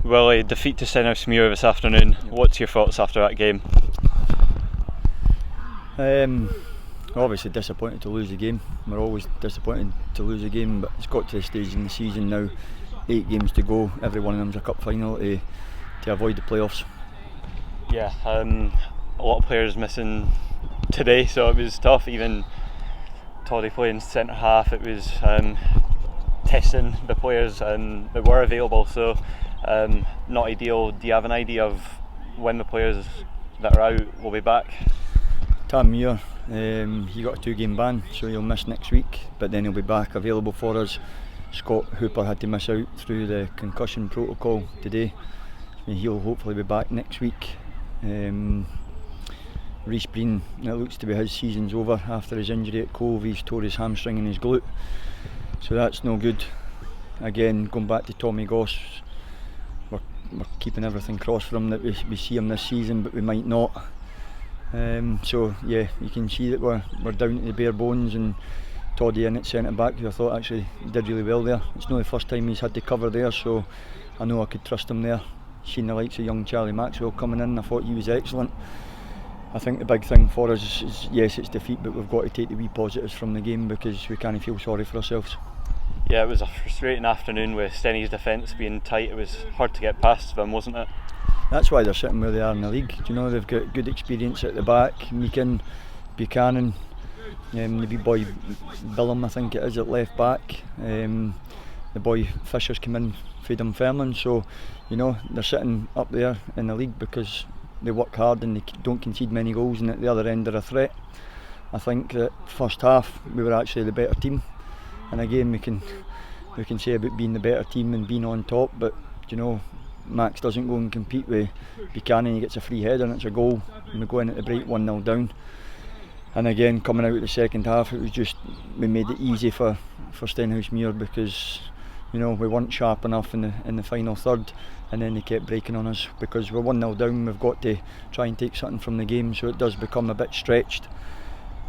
Wullie, defeat to Stenhousemuir this afternoon. What's your thoughts after that game? Obviously disappointed to lose the game. We're always disappointed to lose a game, but it's got to the stage in the season now, 8 games to go, every one of them's a cup final to avoid the playoffs. Yeah, a lot of players missing today, so it was tough. Even Toddy playing centre half, it was testing the players that were available, so not ideal. Do you have an idea of when the players that are out will be back? Muir, he got a 2-game ban, so he'll miss next week, but then he'll be back available for us. Scott Hooper had to miss out through the concussion protocol today. He'll hopefully be back next week. Reece Breen, it looks to be his season's over after his injury at Cove. He's tore his hamstring and his glute, so that's no good. Again, going back to Tommy Goss, we're keeping everything crossed for him that we see him this season, but we might not. So yeah, you can see that we're down to the bare bones, and Toddy in at centre back, who I thought actually did really well there. It's not the first time he's had to cover there, so I know I could trust him there. Seen the likes of young Charlie Maxwell coming in, I thought he was excellent. I think the big thing for us is yes, it's defeat, but we've got to take the wee positives from the game because we can't feel sorry for ourselves. Yeah, it was a frustrating afternoon with Stenny's defence being tight. It was hard to get past them, wasn't it? That's why they're sitting where they are in the league. You know, they've got good experience at the back. Meakin, Buchanan, the wee boy Billum, I think it is, at left back. The boy Fisher's come in for Dunfermline, so you know they're sitting up there in the league because they work hard and they don't concede many goals, and at the other end they're a threat. I think that first half we were actually the better team, and again we can say about being the better team and being on top, but you know, Max doesn't go and compete with Buchanan. He gets a free header and it's a goal, and we go in at the break 1-0 down. And again, coming out of the second half, it was just, we made it easy for Stenhousemuir because you know we weren't sharp enough in the final third, and then they kept breaking on us because we're 1-0 down. We've got to try and take something from the game, so it does become a bit stretched,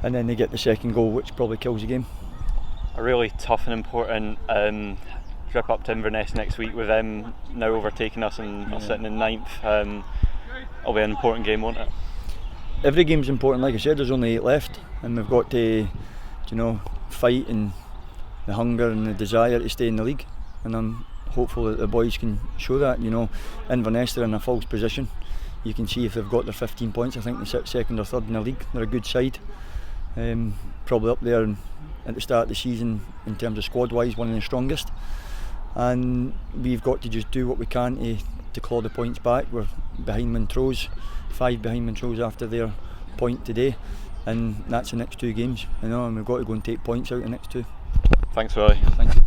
and then they get the second goal, which probably kills the game. A really tough and important trip up to Inverness next week, with them now overtaking us and sitting in 9th. It'll be an important game, won't it? Every game's important. Like I said, there's only 8 left, and we've got to, you know, fight, and the hunger and the desire to stay in the league, and I'm hopeful that the boys can show that. You know, Inverness, they're in a false position. You can see if they've got their 15 points, I think they sit second or third in the league. They're a good side, probably up there at the start of the season in terms of squad wise, one of the strongest, and we've got to just do what we can to claw the points back. We're behind Montrose, 5 behind Montrose after their point today, and that's the next 2 games, you know, and we've got to go and take points out the next 2. Thanks, Wullie. Thank you.